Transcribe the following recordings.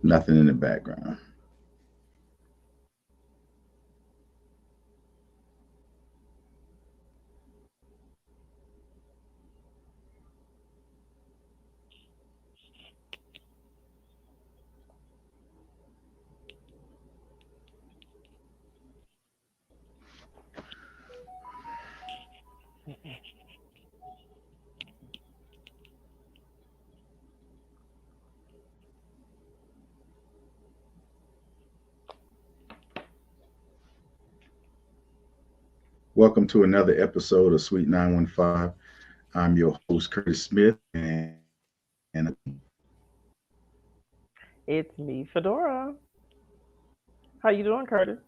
Nothing in the background. Welcome to another episode of Sweet 915. I'm your host, Curtis Smith, and It's me, Fedora. How you doing, Curtis?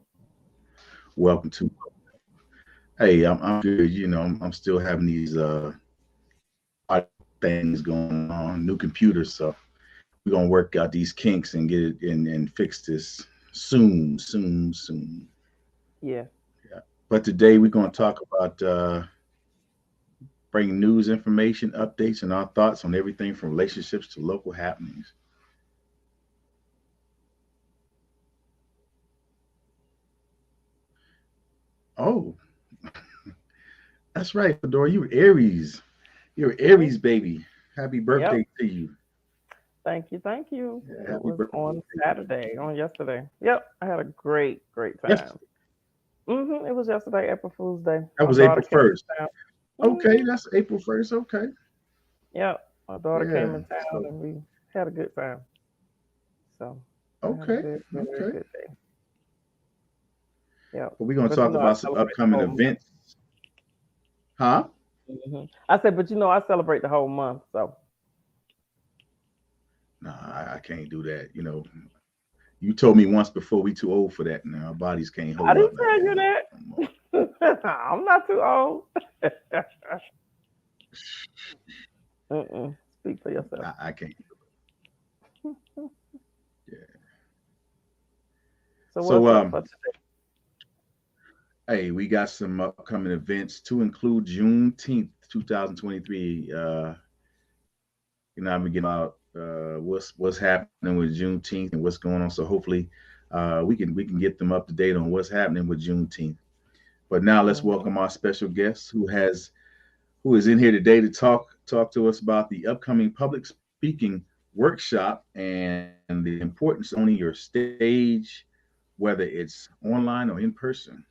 welcome to. Hey, I'm good. I'm still having these things going on, new computers. So we're gonna work out these kinks and get it and fix this soon, soon, soon. Yeah. Yeah. But today we're gonna talk about bringing news, information, updates, and our thoughts on everything from relationships to local happenings. Oh, that's right, Fedora. You were Aries. You're Mhm. Aries, baby. Happy Yep. birthday to you. Thank you. Thank you. Yeah, It happy was birthday. on Saturday, on yesterday. Yep. I had a great Yes, time. It was yesterday, April Fool's Day. that My was daughter April came 1st. in town. Okay, hmm that's April 1st. Okay. Yep. My daughter Yeah. came in town So, and we had a good time. So I had a okay. very Okay. good day. Yep. But we're going to But talk I about some celebrate the upcoming whole month. events. Huh? I said, but I celebrate the whole month. So Nah, I can't do that. You told me once before we too old for that. Now our bodies can't I hold up didn't like tell that you no more. that. I'm not too old. Mm-mm. Speak for yourself. I can't. Yeah. So So, what's up for today? hey, we got some upcoming events to include Juneteenth, 2023. I'm getting about what's happening with Juneteenth and what's going on. So hopefully, we can get them up to date on what's happening with Juneteenth. But now let's hmm welcome our special guest who is in here today to talk to us about the upcoming public speaking workshop and the importance of owning your stage, whether it's online or in person.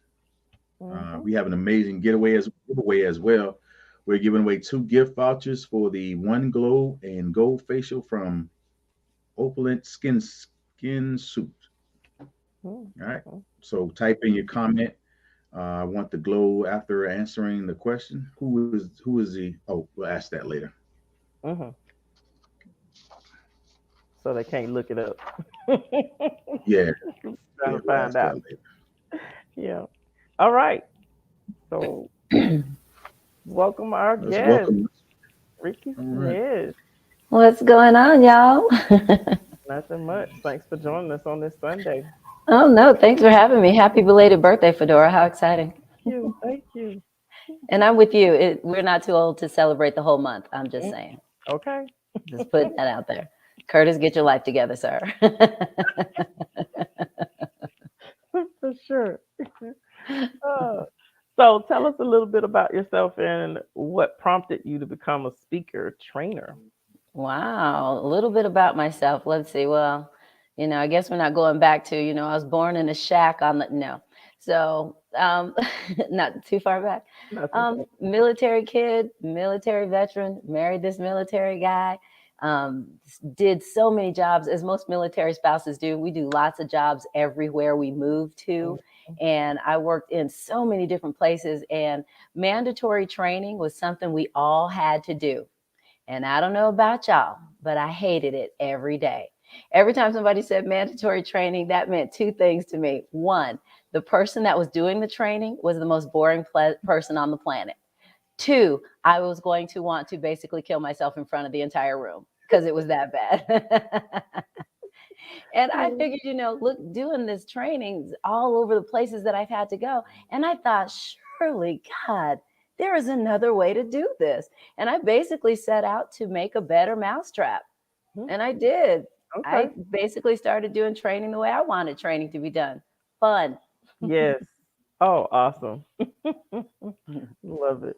hmm We have an amazing giveaway as well. We're giving away two gift vouchers for the One Glow and Gold Facial from Opulent Skin Suit. All right. hmm So type in your comment. I want the glow after answering the question. Who is the? Oh, we'll ask that later. hmm So they can't look it up. Yeah, Trying yeah, to we'll find ask that out. later. Yeah. All right. So welcome our Let's guest, welcome. Rikki All right. Smith. What's going on, y'all? Nothing much. Thanks for joining us on this Sunday. Oh, no, thanks for having me. Happy belated birthday, Fedora. How exciting. Thank you. Thank you. And I'm with you. We're not too old to celebrate the whole month. I'm just Mm, saying. Okay. Just putting that out there. Curtis, get your life together, sir. For sure. Uh, so tell us a little bit about yourself and what prompted you to become a speaker trainer. Wow. A little bit about myself. Let's see. Well, I guess we're not going back to, I was born in a shack on the, no. So, not too far back. Nothing. Military kid, military veteran, married this military guy. Did so many jobs as most military spouses do. We do lots of jobs everywhere we move to. And I worked in so many different places, and mandatory training was something we all had to do. And I don't know about y'all, but I hated it every day. Every time somebody said mandatory training, that meant two things to me. One, the person that was doing the training was the most boring person on the planet. Two, I was going to want to basically kill myself in front of the entire room because it was that bad. And I Mm, figured, look, doing this trainings all over the places that I've had to go. And I thought, surely, God, there is another way to do this. And I basically set out to make a better mousetrap. mhm, And I did. I Okay. basically started doing training the way I wanted training to be done. Fun. Yes. Oh, awesome. Love it.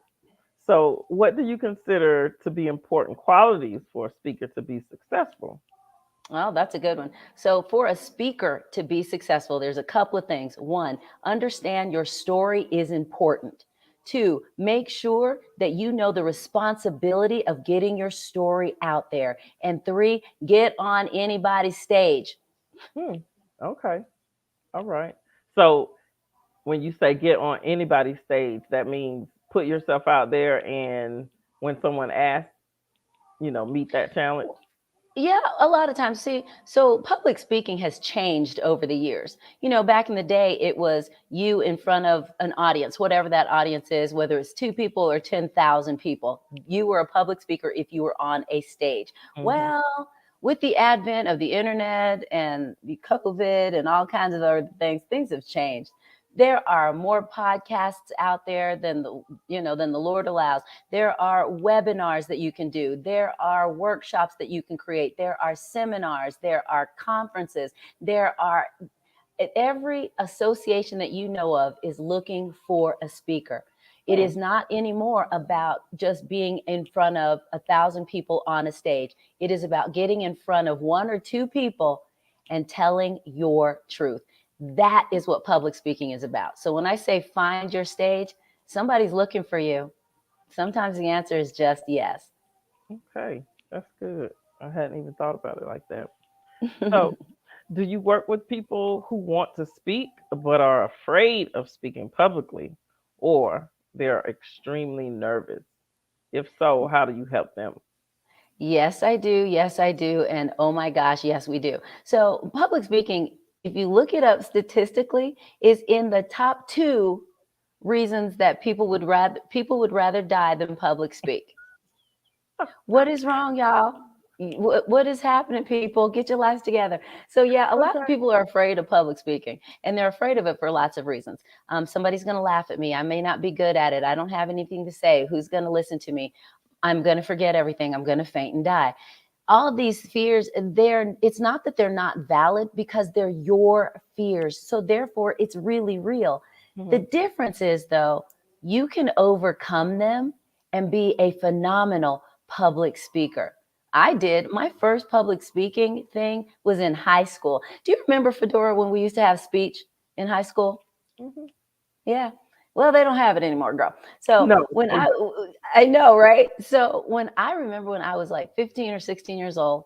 So, what do you consider to be important qualities for a speaker to be successful? Well, that's a good one. So, for a speaker to be successful, there's a couple of things. One, understand your story is important. Two, make sure that you know the responsibility of getting your story out there. And three, get on anybody's stage. Hmm. Okay. All right. So, when you say get on anybody's stage, that means put yourself out there, and when someone asks, meet that challenge. Yeah, a lot of times. See, so public speaking has changed over the years. Back in the day, it was you in front of an audience, whatever that audience is, whether it's two people or 10,000 people. You were a public speaker if you were on a stage. Hmm. Well, with the advent of the internet and the COVID and all kinds of other things, things have changed. There are more podcasts out there than the Lord allows. There are webinars that you can do. There are workshops that you can create. There are seminars. There are conferences. There are every association that you know of is looking for a speaker. It Hmm. is not anymore about just being in front of 1,000 people on a stage. It is about getting in front of one or two people and telling your truth. That is what public speaking is about. So when I say find your stage, somebody's looking for you. Sometimes the answer is just yes. Okay, that's good. I hadn't even thought about it like that. So, do you work with people who want to speak but are afraid of speaking publicly, or they're extremely nervous? If so, how do you help them? Yes, I do. Yes, I do. And oh my gosh, yes, we do. So, public speaking, if you look it up statistically, is in the top two reasons that people would rather die than public speak. What is wrong, y'all? What is happening, people? Get your lives together. So, yeah, a lot of Okay. people are afraid of public speaking, and they're afraid of it for lots of reasons. Somebody's going to laugh at me. I may not be good at it. I don't have anything to say. Who's going to listen to me? I'm going to forget everything. I'm going to faint and die. All of these fears, it's not that they're not valid because they're your fears. So, therefore, it's really real. The Hmm. difference is, though, you can overcome them and be a phenomenal public speaker. I did. My first public speaking thing was in high school. Do you remember, Fedora, when we used to have speech in high school? Hmm. Yeah. Well, they don't have it anymore, girl. So No. when Oh, no. I know, right? So when I remember when I was like 15 or 16 years old,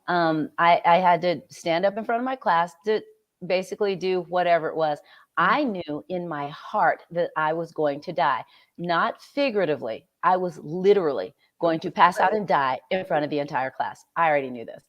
I had to stand up in front of my class to basically do whatever it was. I Mhm. knew in my heart that I was going to die, not figuratively. I was literally going to pass out and die in front of the entire class. I already knew this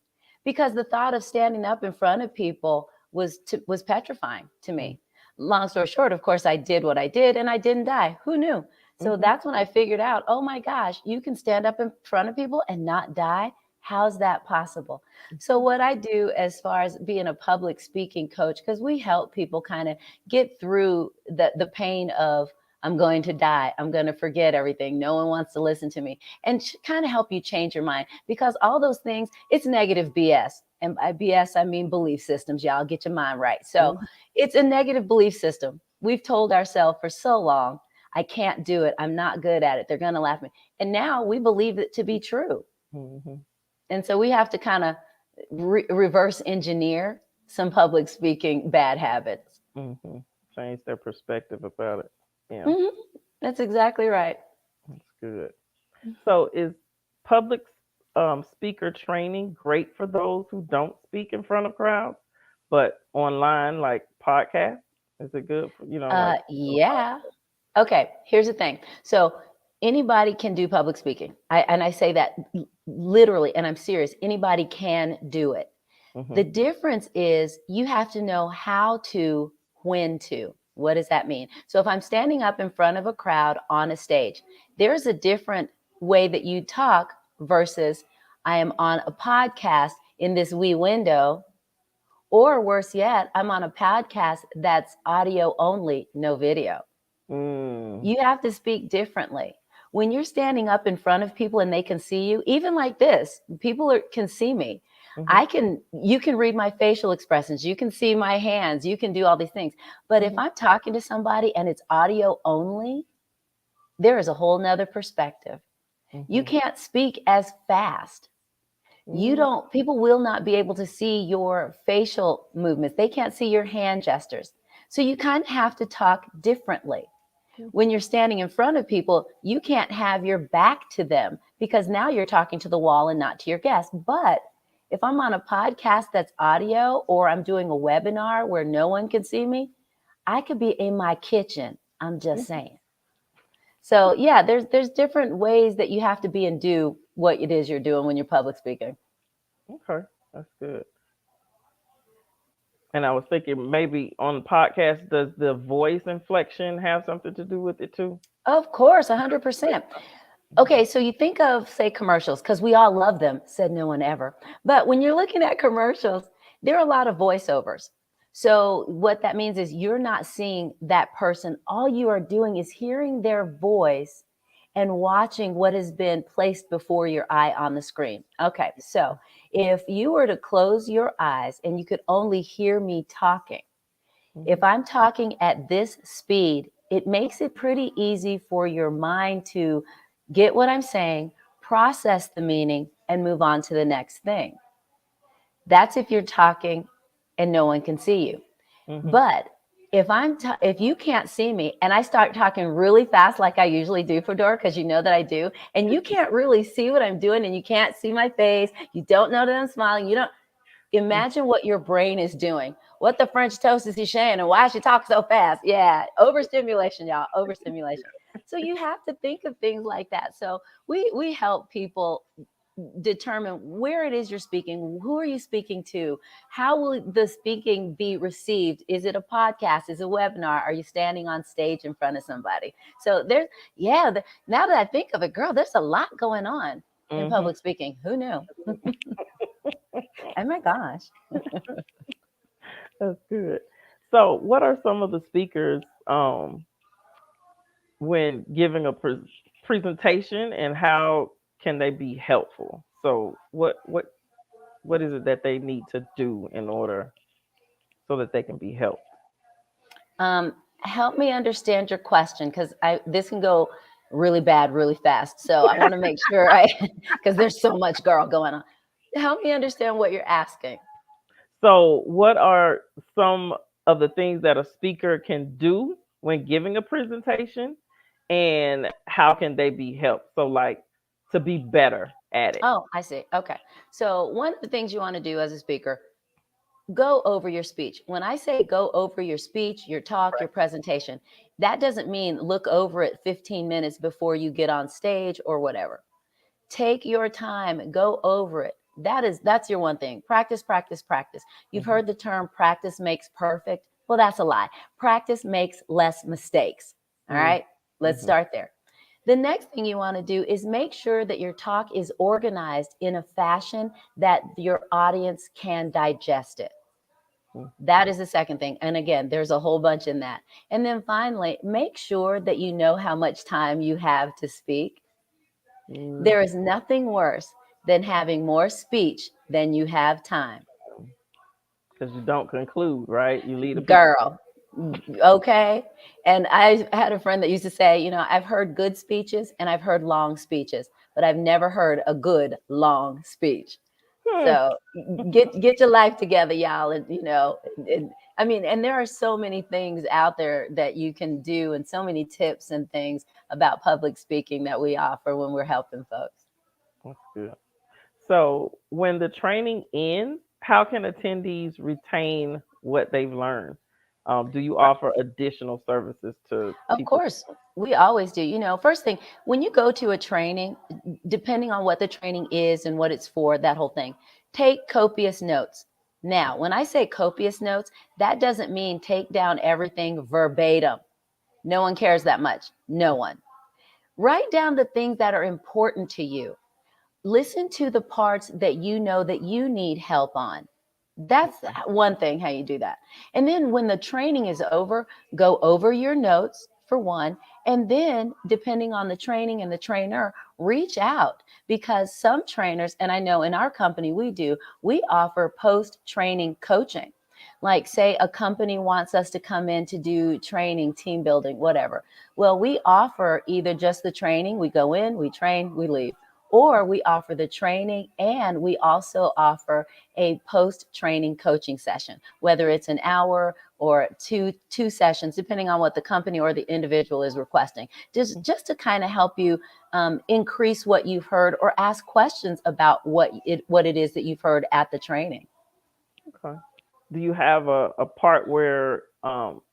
because the thought of standing up in front of people was petrifying to me. Long story short, of course, I did what I did and I didn't die. Who knew? So Mhm. that's when I figured out, oh my gosh, you can stand up in front of people and not die. How's that possible? So, what I do as far as being a public speaking coach, because we help people kind of get through the pain of, I'm going to die. I'm going to forget everything. No one wants to listen to me. And kind of help you change your mind because all those things, it's negative BS. And by BS, I mean belief systems. Y'all get your mind right. So, Mhm. it's a negative belief system. We've told ourselves for so long, I can't do it. I'm not good at it. They're going to laugh at me. And now we believe it to be true. Mhm. And so we have to kind of reverse engineer some public speaking bad habits. Mhm. Change their perspective about it. Yeah, Hmm. That's exactly right. that's good. So, is public speaker training great for those who don't speak in front of crowds, but online, like podcasts? Is it good for like for the Yeah. Okay, here's the thing. So anybody can do public speaking. And I say that literally, and I'm serious. Anybody can do it. podcast? The Mhm. difference is you have to know how to, when to. What does that mean? So if I'm standing up in front of a crowd on a stage, there's a different way that you talk versus I am on a podcast in this wee window, or worse yet, I'm on a podcast that's audio only, no video. Mm. You have to speak differently. When you're standing up in front of people and they can see you, even like this, people can see me. Hmm. You can read my facial expressions, you can see my hands, you can do all these things. But if Hmm. I'm talking to somebody and it's audio only, there is a whole nother perspective. You Hmm. can't speak as fast. You Hmm. don't, people will not be able to see your facial movements. They can't see your hand gestures. So you kind of have to talk differently. When you're standing in front of people, you can't have your back to them because now you're talking to the wall and not to your guest. But if I'm on a podcast that's audio or I'm doing a webinar where no one can see me, I could be in my kitchen. I'm just saying. So yeah, there's different ways that you have to be and do what it is you're doing when you're public speaking. Okay, that's good. And I was thinking maybe on podcast, does the voice inflection have something to do with it too? Of course, 100%. Okay, so you think of, say, commercials, because we all love them, said no one ever. But when you're looking at commercials, there are a lot of voiceovers. So what that means is you're not seeing that person. All you are doing is hearing their voice and watching what has been placed before your eye on the screen. Okay, so if you were to close your eyes and you could only hear me talking, if Hmm. I'm talking at this speed, it makes it pretty easy for your mind to get what I'm saying, process the meaning, and move on to the next thing. That's if you're talking and no one can see you. Hmm. But if you can't see me and I start talking really fast like I usually do, Fedora, because you know that I do, and you can't really see what I'm doing and you can't see my face, you don't know that I'm smiling, you don't imagine what your brain is doing. What the French toast is he saying and why is she talking so fast? Yeah, overstimulation, y'all, overstimulation. So you have to think of things like that. So we help people determine where it is you're speaking, who are you speaking to, how will the speaking be received, is it a podcast, is it a webinar, are you standing on stage in front of somebody? So there's, yeah, now that I think of it, girl, there's a lot going on in Hmm. public speaking. Who knew? Oh my gosh. That's good. So, what are some of the speakers when giving a presentation, and how can they be helpful? So, what is it that they need to do in order so that they can be helped? Help me understand your question because I this can go really bad really fast. So I want to make sure I because there's so much girl going on. Help me understand what you're asking. So, what are some of the things that a speaker can do when giving a presentation, and how can they be helped? So, like to be better at it. Oh, I see. Okay. So one of the things you want to do as a speaker, go over your speech. When I say go over your speech, your talk, your presentation, that doesn't mean look over it 15 minutes before you get on stage or whatever. Take your time, go over it. That's your one thing. Practice, practice, practice. You've Hmm. heard the term practice makes perfect. Well, that's a lie. Practice makes less mistakes. All right? Let's Hmm. start there. The next thing you want to do is make sure that your talk is organized in a fashion that your audience can digest it. That is the second thing. And again, there's a whole bunch in that. And then finally, make sure that you know how much time you have to speak. There is nothing worse than having more speech than you have time. Because you don't conclude, right? You leave the people. Girl, okay? And I had a friend that used to say, I've heard good speeches and I've heard long speeches, but I've never heard a good long speech. Hmm. So get your life together, y'all. I mean, and there are so many things out there that you can do and so many tips and things about public speaking that we offer when we're helping folks. That's good. So, when the training ends, how can attendees retain what they've learned? Do you offer additional services to Of people? course, we always do. First thing, when you go to a training, depending on what the training is and what it's for, that whole thing, take copious notes. Now, when I say copious notes, that doesn't mean take down everything verbatim. No one cares that much. No one. Write down the things that are important to you. Listen to the parts that you know that you need help on. That's one thing how you do that. And then when the training is over, go over your notes for one. And then, depending on the training and the trainer, reach out, because some trainers, and I know in our company we offer post-training coaching. Like, say a company wants us to come in to do training, team building, whatever. Well, we offer either just the training, we go in, we train, we leave, or we offer the training and we also offer a post-training coaching session, whether it's an hour or two sessions, depending on what the company or the individual is requesting, just to kind of help you increase what you've heard or ask questions about what it is that you've heard at the training. Okay. Do you have a part where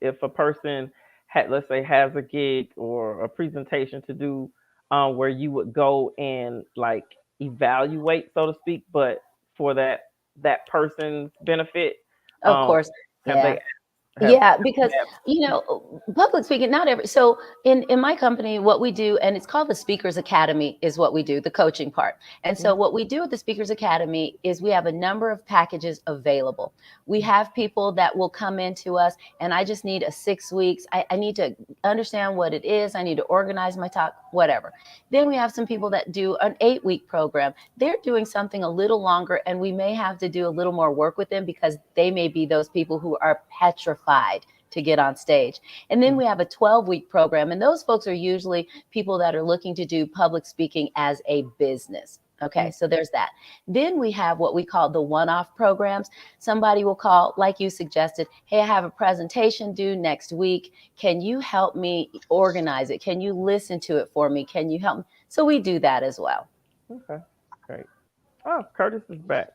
if a person had, let's say, has a gig or a presentation to do, where you would go and like evaluate, so to speak, but for that person's benefit, Of um, course. have Yeah. they have Yeah, because have public speaking, not every, so in my company, what we do, and it's called the Speakers Academy, is what we do, the coaching part. And so what we do at the Speakers Academy is we have a number of packages available. We have people that will come into us, and I just need a 6 weeks. I need to understand what it is. I need to organize my talk, whatever. Then we have some people that do an 8 week program. They're doing something a little longer, and we may have to do a little more work with them because they may be those people who are petrified to get on stage. And then we have a 12-week program, and those folks are usually people that are looking to do public speaking as a business. Okay, so there's that. Then we have what we call the one-off programs. Somebody will call, like you suggested, hey, I have a presentation due next week. Can you help me organize it? Can you listen to it for me? Can you help me? So we do that as well. Okay, great. Oh, Curtis is back.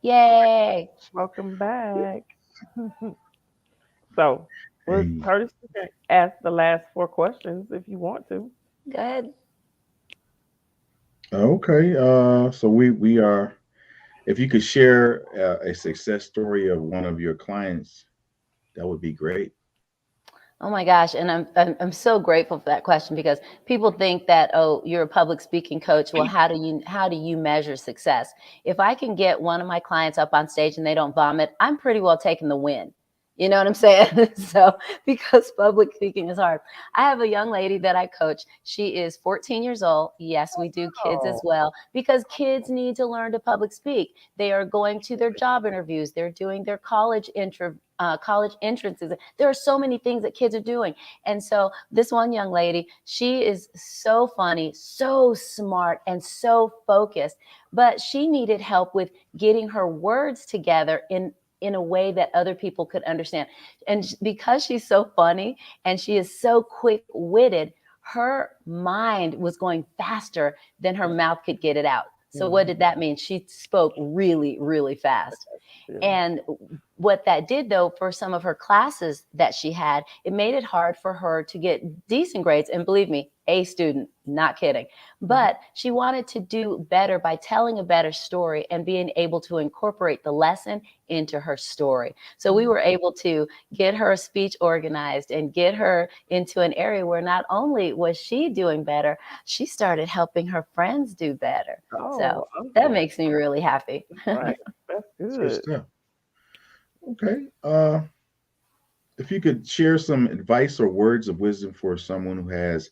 Yay. Welcome back. So, well, Hey. Curtis, you can ask the last four questions if you want to. Go ahead. Okay. So we are. If you could share a success story of one of your clients, that would be great. Oh my gosh, and I'm so grateful for that question, because people think that, oh, you're a public speaking coach. Well, how do you measure success? If I can get one of my clients up on stage and they don't vomit, I'm pretty well taking the win. You know what I'm saying? So, because public speaking is hard. I have a young lady that I coach. She is 14 years old. Yes, we do kids as Oh, well, because kids need to learn to public speak. They are going to their job interviews. They're doing their college entrances. There are so many things that kids are doing. And so this one young lady, she is so funny, so smart, and so focused, but she needed help with getting her words together in a way that other people could understand. And because she's so funny and she is so quick-witted, her mind was going faster than her mouth could get it out. So what did that mean? She spoke really, really fast. yeah. And what that did, though, for some of her classes that she had, it made it hard for her to get decent grades. And believe me, A student, not kidding. But she wanted to do better by telling a better story and being able to incorporate the lesson into her story. So we were able to get her speech organized and get her into an area where not only was she doing better, she started helping her friends do better. So Oh, that awesome. makes me really happy. Right. That's That's good good. stuff. Okay. If you could share some advice or words of wisdom for someone who has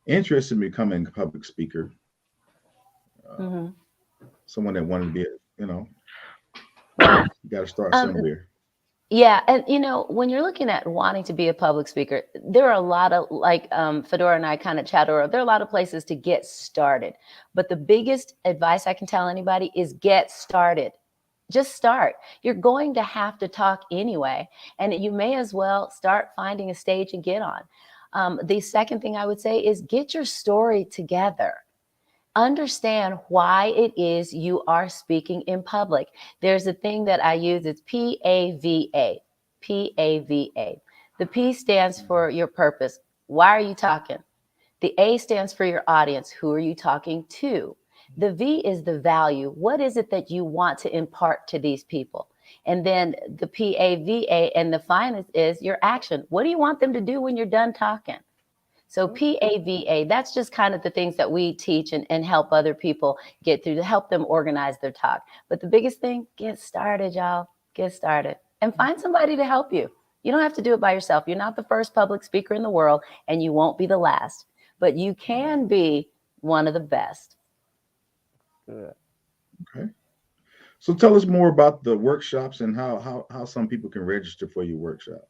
interest in becoming a public speaker, uh, Mhm. someone that wanted to be, you know, Right. you got to start Um, somewhere. yeah, and when you're looking at wanting to be a public speaker, there are a lot of, like, Fedora and I kind of chat over. There are a lot of places to get started, but the biggest advice I can tell anybody is get started. Just start. You're going to have to talk anyway, and you may as well start finding a stage and get on. The second thing I would say is get your story together. Understand why it is you are speaking in public. There's a thing that I use, it's PAVA. PAVA. The P stands for your purpose. Why are you talking? The A stands for your audience. Who are you talking to? The V is the value. What is it that you want to impart to these people? And then the PAVA, and the final is your action. What do you want them to do when you're done talking? So PAVA, that's just kind of the things that we teach and help other people get through, to help them organize their talk. But the biggest thing, get started, y'all. Get started. And find somebody to help you. You don't have to do it by yourself. You're not the first public speaker in the world, and you won't be the last. But you can be one of the best. Good. Okay. So tell us more about the workshops and how some people can register for your workshop.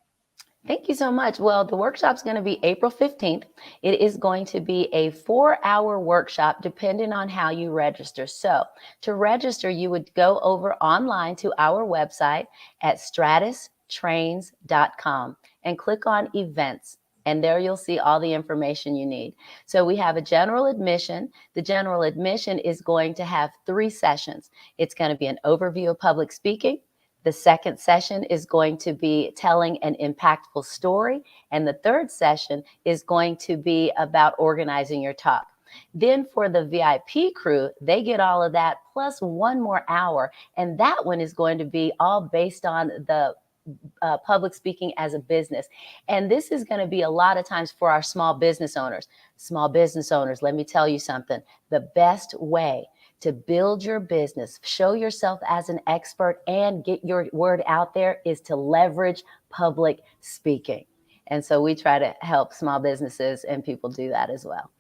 Thank you so much. Well, the workshop's going to be April 15th. It is going to be a 4-hour workshop depending on how you register. So, to register, you would go over online to our website at stratustrains.com and click on events. And there you'll see all the information you need. So, we have a general admission. The general admission is going to have 3 sessions. It's going to be an overview of public speaking. The second session is going to be telling an impactful story. And the third session is going to be about organizing your talk. Then for the VIP crew, they get all of that plus 1 more hour. And that one is going to be all based on the public speaking as a business. And this is going to be a lot of times for our small business owners. Small business owners, let me tell you something. The best way to build your business, show yourself as an expert, and get your word out there is to leverage public speaking. And so we try to help small businesses and people do that as well.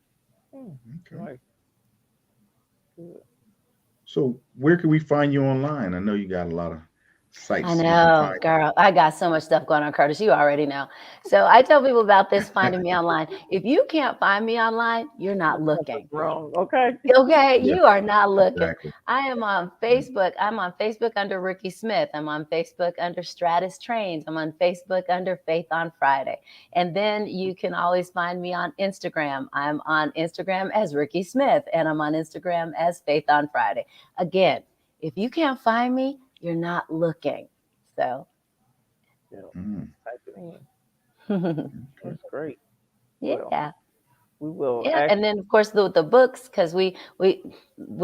Hmm. Okay. Nice. Good. So where can we find you online? I know you got a lot of I sites we can know, find. girl. I got so much stuff going on, Curtis. You already know. So I tell people about this finding me online. If you can't find me online, you're not Something's looking. wrong. Okay. Okay, Yeah, you are not looking. exactly. I am on Mm. Facebook. I'm on Facebook under Rikki Smith. I'm on Facebook under Stratus Trains. I'm on Facebook under Faith on Friday. And then you can always find me on Instagram. I'm on Instagram as Rikki Smith, and I'm on Instagram as Faith on Friday. Again, if you can't find me, you're not looking. So, Yeah. Mm. Type it in. Okay. That's great. Well, yeah. we will Yeah, act. and then of course the books, because we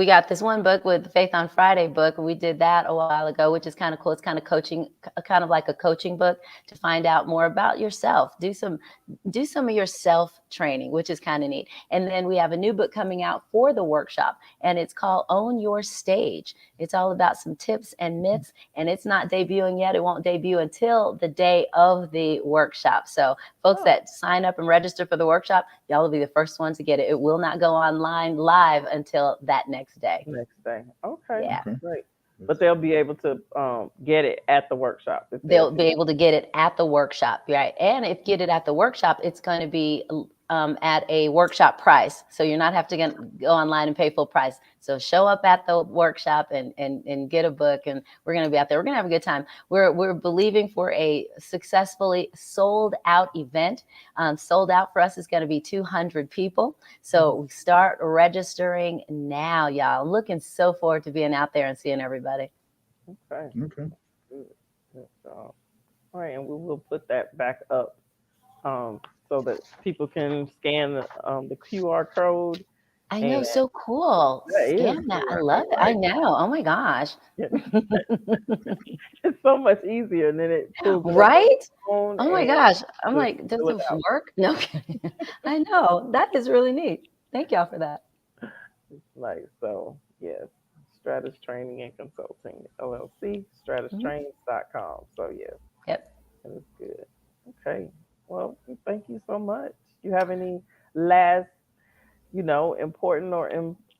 got this one book with the Faith on Friday book, and we did that a while ago, which is kind of cool. It's kind of coaching, kind of like a coaching book to find out more about yourself. Do some of your self training, which is kind of neat. And then we have a new book coming out for the workshop, and it's called Own Your Stage. It's all about some tips and myths, and it's not debuting yet. It won't debut until the day of the workshop. So folks Oh, that sign up and register for the workshop, y'all will be the first ones to get it. It will not go online live until that next day. next day. Okay. Yeah. Okay. Great. But they'll be able to get it at the workshop if they They'll attend. be able to get it at the workshop, right? And if you get it at the workshop, it's going to be at a workshop price. So you're not have to go online and pay full price. So show up at the workshop and get a book, and we're going to be out there. We're going to have a good time. We're believing for a successfully sold out event. Sold out for us is going to be 200 people. So we start registering now, y'all. I'm looking so forward to being out there and seeing everybody. Okay. Okay. Good. Good job. All right, and we will put that back up so that people can scan the QR code. I And know, so cool. that is Scan that. I cool. I love know, it. I right? know. Oh my gosh. It's so much easier, and then it pulls it up on Right? the phone Oh my and gosh. I'm just like, does fill it this out. work? No kidding. I know. That is really neat. Thank y'all for that. Like so, yes. Stratus Training and Consulting LLC, Mhm. stratustrains.com. So yes, Yep. that is good. Okay. Well, thank you so much. You have any last, important or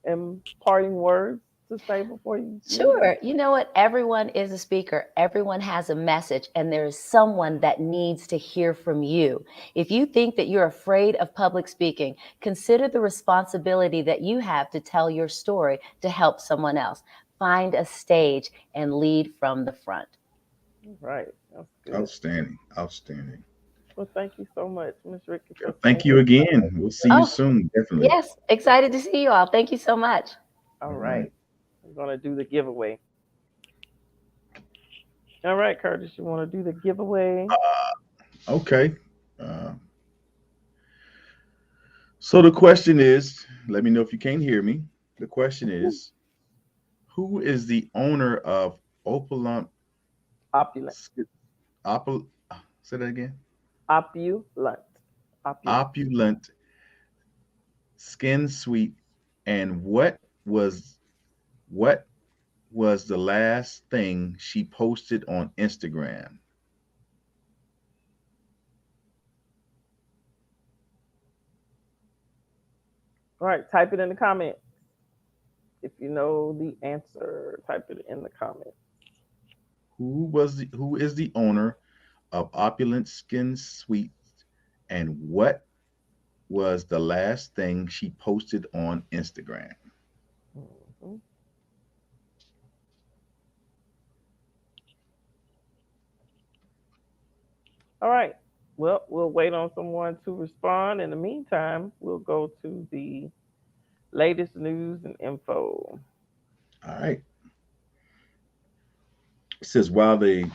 imparting words to say before you leave us? Sure. You know what? Everyone is a speaker. Everyone has a message, and there is someone that needs to hear from you. If you think that you're afraid of public speaking, consider the responsibility that you have to tell your story to help someone else. Find a stage and lead from the front. Right. That's good. Outstanding. Outstanding. Well, thank you so much, Miss Ricky, Yeah, for thank spending you your again. We'll see you Oh, soon, definitely. yes. Excited to see you all. Thank you so much. All All right. right. I'm gonna do the giveaway. All right, Curtis, you want to do the giveaway? Okay. Uh, so the question is, let me know if you can't hear me. The question is, who is the owner of Opulent Opulent. Opul, say that again? Opulent. Opulent. Opulent Skin Suite, and what was the last thing she posted on Instagram? All right, type it in the comment If you know the answer, type it in the comments. Who is the owner of Opulent Skin Suite, and what was the last thing she posted on Instagram? Mhm. All right. Well, we'll wait on someone to respond. In the meantime, we'll go to the latest news and info. All right. It says while the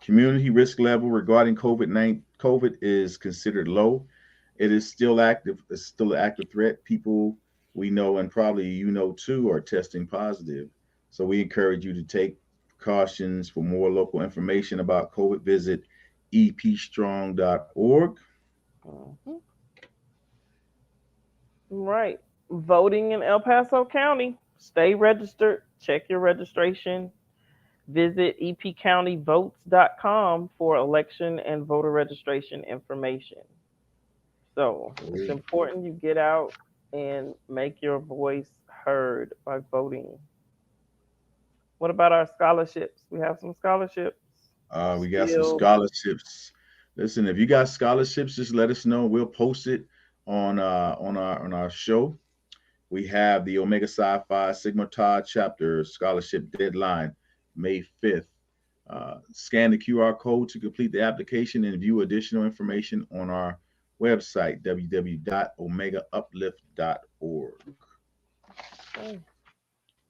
community risk level regarding COVID is considered low, it is still active. It's still an active threat. People we know and probably you know too are testing positive. So we encourage you to take precautions. For more local information about COVID, visit epstrong.org. Mhm. Right. Voting in El Paso County. Stay registered. Check your registration. Visit epcountyvotes.com for election and voter registration information. So it's Oh, important you get out and make your voice heard by voting. What about our scholarships? We have some scholarships. we got some Still, scholarships. Listen, if you got scholarships, just let us know. We'll post it on our show. We have the Omega Psi Phi Sigma Tau chapter scholarship deadline, May 5th. Scan the QR code to complete the application and view additional information on our website, www.omegauplift.org. okay.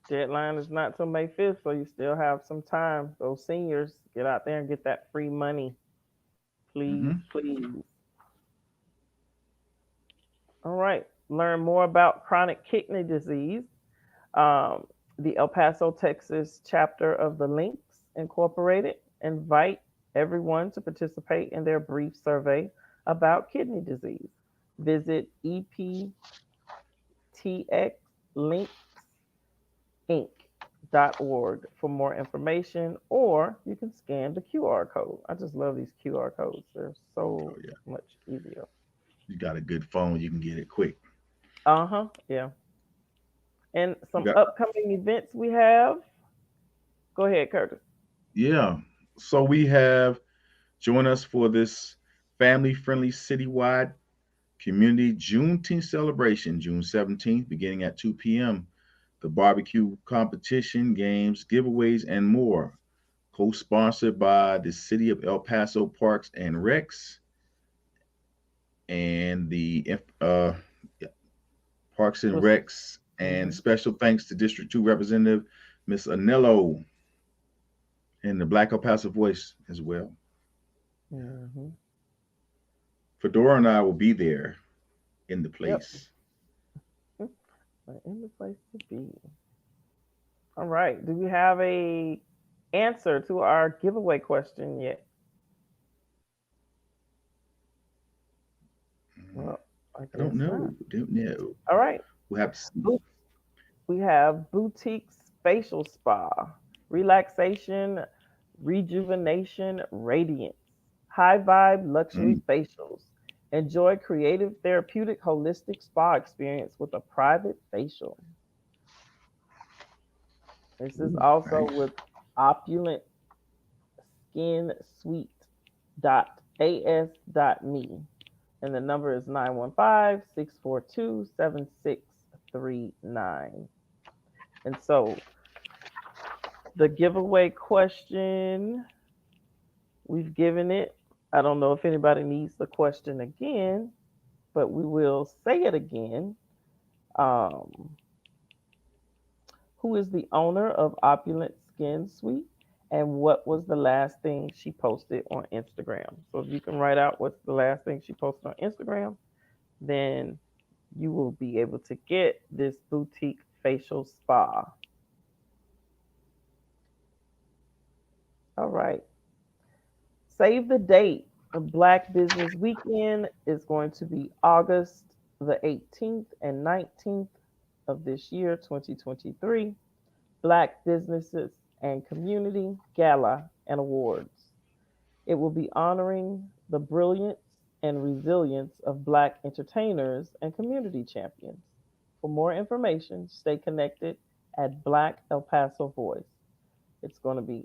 Deadline is not till May 5th, so you still have some time. Those seniors, get out there and get that free money. Please, Mm-hmm. please. All right. Learn more about chronic kidney disease. Um, the El Paso, Texas chapter of the Links Incorporated invite everyone to participate in their brief survey about kidney disease. Visit eptxlinksinc.org for more information, or you can scan the QR code. I just love these QR codes. They're Oh so yeah, much easier. you got a good phone, you can get it quick. Uh-huh. Yeah. And We some got upcoming events we have. Go ahead, Curtis. yeah. So we have join us for this family-friendly citywide community Juneteenth celebration, June 17th, beginning at 2 p.m. The barbecue competition, games, giveaways, and more. Co-sponsored by the City of El Paso Parks and Recs and the Parks and Was Recs. And hmm special thanks to District 2 Representative Miss Anello and the Black El Paso Voice as well. hmm Fedora and I will be there in the Yep. place. We're in the place to be. All right. Do we have a answer to our giveaway question yet? Well, I I don't guess not. know. Don't know. All right. We'll have to see. Boot- We have boutiques facial spa, relaxation, rejuvenation, radiance, high vibe luxury Mm, facials. Enjoy creative, therapeutic, holistic spa experience with a private facial. This is ooh, also nice. with Opulent Skin Suite as.me, and the number is 915-642-7639. And so the giveaway question, we've given it. I don't know if anybody needs the question again, but we will say it again. um, who is the owner of Opulent Skin Suite, and what was the last thing she posted on Instagram? So if you can write out what's the last thing she posted on Instagram, then you will be able to get this boutique facial spa. All right. Save the date. A Black Business Weekend is going to be August the 18th and 19th of this year, 2023. Black Businesses and Community Gala and Awards. It will be honoring the brilliance and resilience of Black entertainers and community champions. For more information, stay connected at Black El Paso Voice. It's going to be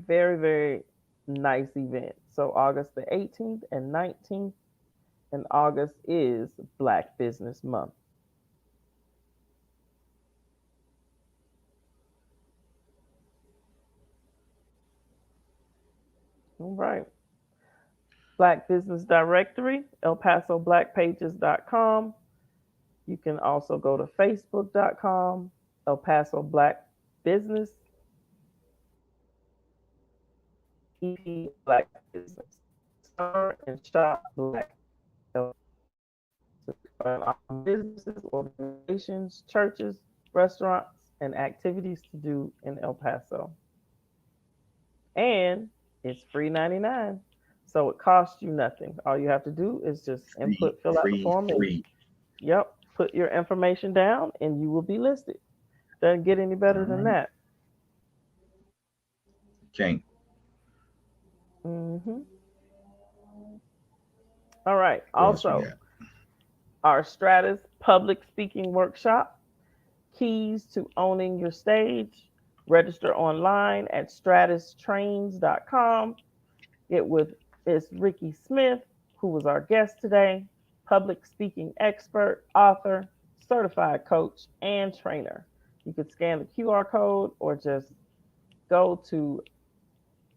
very, very nice event. So August the 18th and 19th, and August is Black Business Month. All right. Black Business Directory, elpasoblackpages.com. You can also go to facebook.com, El Paso Black Business, EP Black Business. Discover and shop Black El Paso. Find all businesses, organizations, churches, restaurants, and activities to do in El Paso. And it's free 99. So it costs you nothing. All you have to do is just Free, input, fill out the free, form, and free. yep, put your information down, and you will be listed. Doesn't get any All better than right. that. Can't. hmm All right. What else we Also, got? our Stratus Public Speaking Workshop, Keys to Owning Your Stage. Register online at stratustrains.com. It with it's Rikki Smith, who was our guest today, public speaking expert, author, certified coach, and trainer. You could scan the QR code or just go to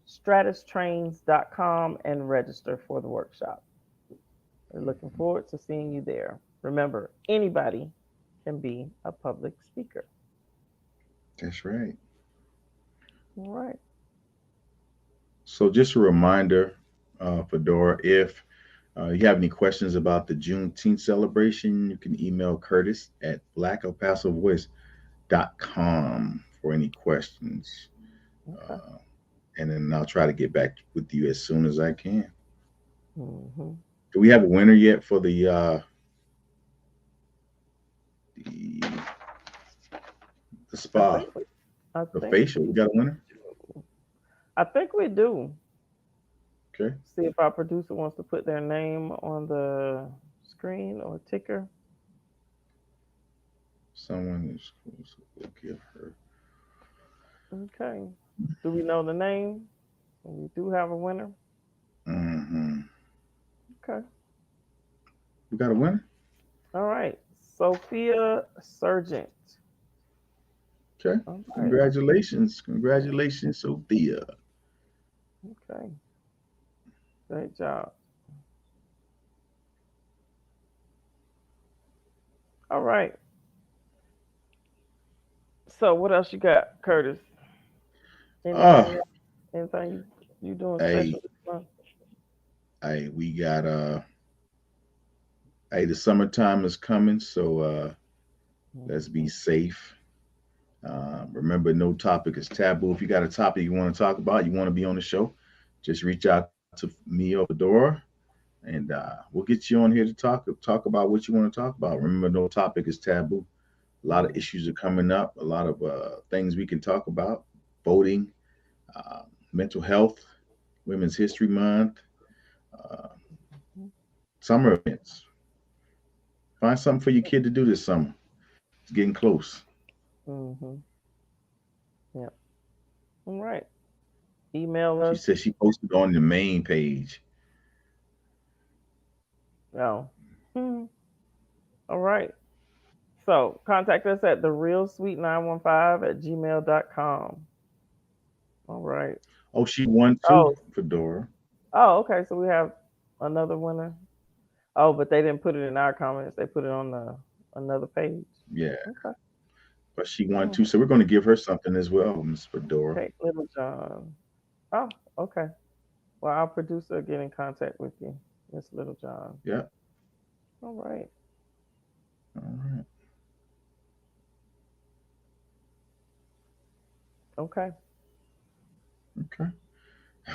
stratustrains.com and register for the workshop. We're looking forward to seeing you there. Remember, anybody can be a public speaker. That's right. All right. So just a reminder, Fedora, if you have any questions about the Juneteenth celebration, you can email Curtis at blackelpasovoice.com for any questions. Okay. Uh, and then I'll try to get back with you as soon as I can. hmm Do we have a winner yet for the, the I spa, think we, I the think facial? We got a winner? I think we do. Okay. See if our producer wants to put their name on the screen or ticker. Someone is will give her. Okay. Do we know the name? We do have a winner. Hmm. Okay. We got a winner? All right. Sophia Surgent. Okay. All right. Congratulations. Congratulations, Sophia. Okay. Great job. All right. So what else you got, Curtis? Oh, Anything? Anything you doing hey, special this month? hey, we got hey, the summertime is coming, so let's be Mhm. safe. Remember, no topic is taboo. If you got a topic you want to talk about, you want to be on the show, just reach out to me or Fedora, and we'll get you on here to talk about what you want to talk about. Remember, no topic is taboo. A lot of Mhm. issues are coming up. A lot of things we can talk about: voting, uh, mental health, Women's History Month, uh, summer events. Find something for your kid to do this summer. It's getting close. Mhm. Yep. All right. Email She us. said she posted on the main page. Oh. Hmm. All right. So contact us at the real sweet 915 at gmail.com. All right. Oh, she won too, Oh, Fedora. oh, okay. So we have another winner. Oh, but they didn't put it in our comments. They put it on the another page. Yeah, Okay. but she won All too. So we're going to give her something as well, Miss Fedora. right. Little John. Oh, okay. Well, our producer will get in contact with you, Miss Little John. Yeah. All right. All right. Okay. Okay.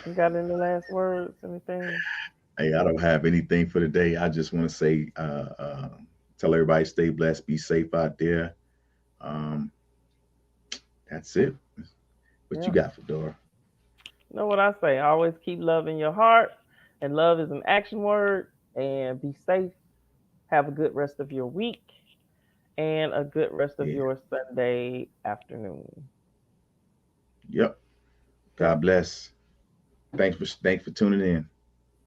You got any last words? Anything? Hey, I don't have anything for today. I just want to say, tell everybody stay blessed, be safe out there. Um, that's it. What you Yeah. got, Fedora? You know what I say? Always keep love in your heart. And love is an action word. And be safe. Have a good rest of your week. and a good rest of Yeah. your Sunday afternoon. Yep. Thank God bless. Thanks for tuning in.